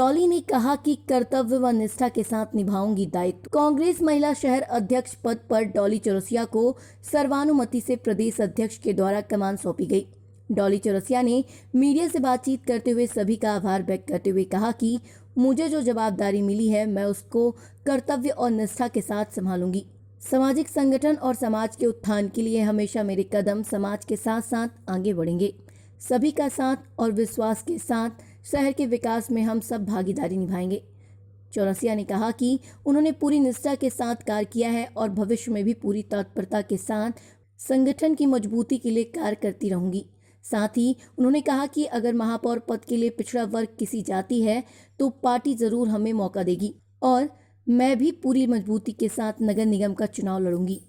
डॉली ने कहा कि कर्तव्य व निष्ठा के साथ निभाऊंगी दायित्व। कांग्रेस महिला शहर अध्यक्ष पद पर डॉली चौरसिया को सर्वानुमति से प्रदेश अध्यक्ष के द्वारा कमान सौंपी गई। डॉली चौरसिया ने मीडिया से बातचीत करते हुए सभी का आभार व्यक्त करते हुए कहा कि मुझे जो जवाबदारी मिली है मैं उसको कर्तव्य और निष्ठा के साथ संभालूंगी। सामाजिक संगठन और समाज के उत्थान के लिए हमेशा मेरे कदम समाज के साथ साथ आगे बढ़ेंगे। सभी का साथ और विश्वास के साथ शहर के विकास में हम सब भागीदारी निभाएंगे। चौरसिया ने कहा कि उन्होंने पूरी निष्ठा के साथ कार्य किया है और भविष्य में भी पूरी तत्परता के साथ संगठन की मजबूती के लिए कार्य करती रहूंगी। साथ ही उन्होंने कहा कि अगर महापौर पद के लिए पिछड़ा वर्ग किसी जाति है तो पार्टी जरूर हमें मौका देगी और मैं भी पूरी मजबूती के साथ नगर निगम का चुनाव लड़ूंगी।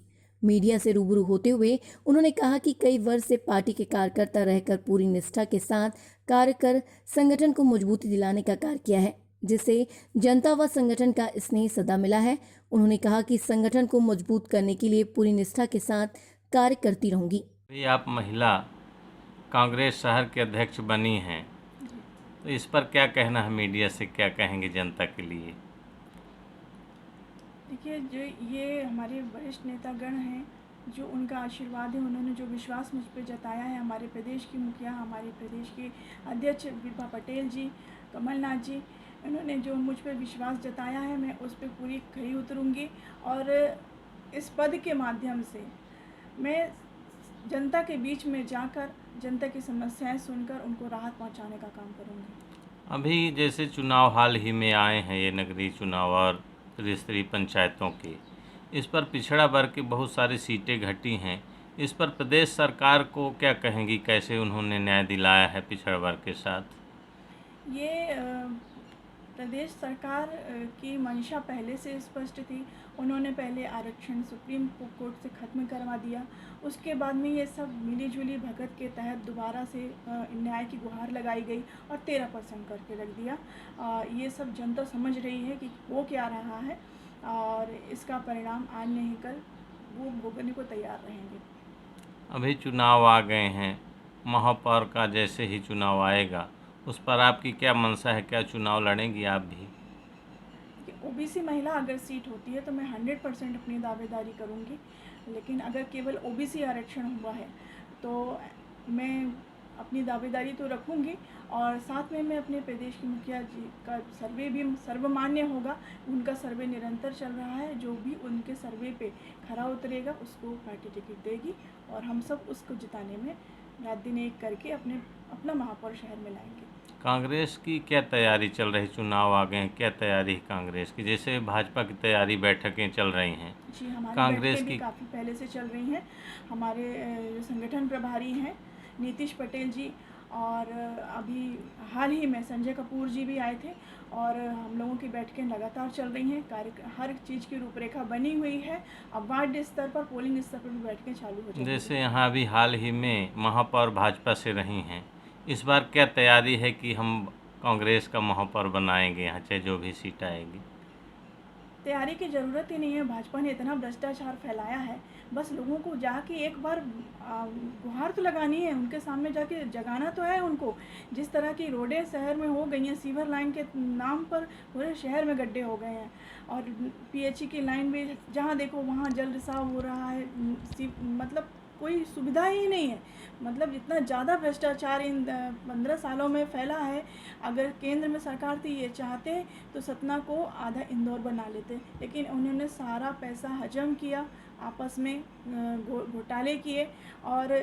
मीडिया से रूबरू होते हुए उन्होंने कहा कि कई वर्ष से पार्टी के कार्यकर्ता रहकर पूरी निष्ठा के साथ कार्य कर संगठन को मजबूती दिलाने का कार्य किया है, जिससे जनता व संगठन का स्नेह सदा मिला है। उन्होंने कहा कि संगठन को मजबूत करने के लिए पूरी निष्ठा के साथ कार्य करती रहूंगी। आप महिला कांग्रेस शहर के अध्यक्ष बनी हैं, तो इस पर क्या कहना है? मीडिया से क्या कहेंगे जनता के लिए? देखिए, जो ये हमारे वरिष्ठ नेतागण हैं, जो उनका आशीर्वाद है, उन्होंने जो विश्वास मुझ पर जताया है, हमारे प्रदेश की मुखिया, हमारे प्रदेश के अध्यक्ष बिरबा पटेल जी, कमलनाथ जी, उन्होंने जो मुझ पर विश्वास जताया है, मैं उस पर पूरी खरी उतरूँगी और इस पद के माध्यम से मैं जनता के बीच में जाकर जनता की समस्याएं सुनकर उनको राहत पहुंचाने का काम करूँगी। अभी जैसे चुनाव हाल ही में आए हैं, ये नगरीय चुनाव और त्रिस्तरीय पंचायतों के, इस पर पिछड़ा वर्ग की बहुत सारी सीटें घटी हैं। इस पर प्रदेश सरकार को क्या कहेंगी? कैसे उन्होंने न्याय दिलाया है पिछड़ा वर्ग के साथ? ये प्रदेश सरकार की मंशा पहले से स्पष्ट थी। उन्होंने पहले आरक्षण सुप्रीम कोर्ट से ख़त्म करवा दिया। उसके बाद में ये सब मिलीजुली भगत के तहत दोबारा से न्याय की गुहार लगाई गई और 13% करके रख दिया। ये सब जनता समझ रही है कि वो क्या रहा है और इसका परिणाम आज नहीं कल वो भोगने को तैयार रहेंगे। अभी चुनाव आ गए हैं, महापौर का जैसे ही चुनाव आएगा उस पर आपकी क्या मंशा है? क्या चुनाव लड़ेंगी आप भी? ओबीसी महिला अगर सीट होती है तो मैं 100% अपनी दावेदारी करूंगी, लेकिन अगर केवल ओबीसी आरक्षण हुआ है तो मैं अपनी दावेदारी तो रखूंगी और साथ में मैं अपने प्रदेश के मुखिया जी का सर्वे भी सर्वमान्य होगा। उनका सर्वे निरंतर चल रहा है, जो भी उनके सर्वे पे खरा उतरेगा उसको पार्टी टिकट देगी और हम सब उसको जिताने में रात दिन एक करके अपना महापौर शहर में लाएंगे। कांग्रेस की क्या तैयारी चल रही? चुनाव आ गए हैं, क्या तैयारी है कांग्रेस की? जैसे भाजपा की तैयारी, बैठकें चल रही हैं, जी, हमारी कांग्रेस बैठकें भी की काफ़ी पहले से चल रही हैं। हमारे जो संगठन प्रभारी हैं नीतीश पटेल जी और अभी हाल ही में संजय कपूर जी भी आए थे और हम लोगों की बैठकें लगातार चल रही हैं। हर चीज़ की रूपरेखा बनी हुई है। अब वार्ड स्तर पर, पोलिंग स्तर पर भी बैठकें चालू हो जाएंगी। जैसे यहाँ अभी हाल ही में महापौर भाजपा से रही हैं, इस बार क्या तैयारी है कि हम कांग्रेस का महापौर बनाएंगे यहाँ, चाहे जो भी सीट आएगी? तैयारी की ज़रूरत ही नहीं है। भाजपा ने इतना भ्रष्टाचार फैलाया है, बस लोगों को जाके एक बार गुहार तो लगानी है, उनके सामने जाके जगाना तो है उनको। जिस तरह की रोडें शहर में हो गई हैं, सीवर लाइन के नाम पर पूरे शहर में गड्ढे हो गए हैं और पीएचई की लाइन भी जहाँ देखो वहाँ जल रिसाव हो रहा है। मतलब कोई सुविधा ही नहीं है। मतलब इतना ज़्यादा भ्रष्टाचार इन 15 सालों में फैला है। अगर केंद्र में सरकार थी ये चाहते तो सतना को आधा इंदौर बना लेते, लेकिन उन्होंने सारा पैसा हजम किया, आपस में घोटाले किए और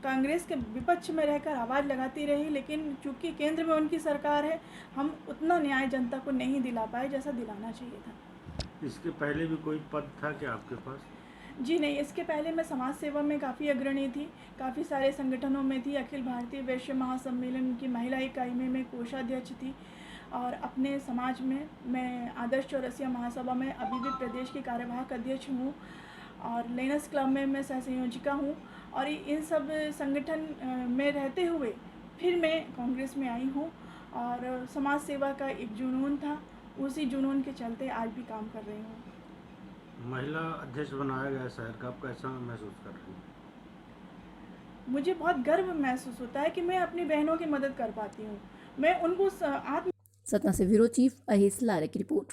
कांग्रेस के विपक्ष में रहकर आवाज़ लगाती रही। लेकिन चूँकि केंद्र में उनकी सरकार है, हम उतना न्याय जनता को नहीं दिला पाए जैसा दिलाना चाहिए था। इसके पहले भी कोई पद था क्या आपके पास? जी नहीं, इसके पहले मैं समाज सेवा में काफ़ी अग्रणी थी, काफ़ी सारे संगठनों में थी। अखिल भारतीय वैश्य महासम्मेलन की महिला इकाई में मैं कोषाध्यक्ष थी और अपने समाज में मैं आदर्श चौरसिया महासभा में अभी भी प्रदेश की कार्यवाहक अध्यक्ष हूँ और लेनस क्लब में मैं सहसंयोजिका हूँ। और इन सब संगठन में रहते हुए फिर मैं कांग्रेस में आई हूँ और समाज सेवा का एक जुनून था, उसी जुनून के चलते आज भी काम कर रही हूँ। महिला अध्यक्ष बनाया गया शहर का, आप कैसा महसूस कर रही हैं? मुझे बहुत गर्व महसूस होता है कि मैं अपनी बहनों की मदद कर पाती हूँ। मैं उनको आत्म सतना से ब्यूरो चीफ अहेस लारे की रिपोर्ट।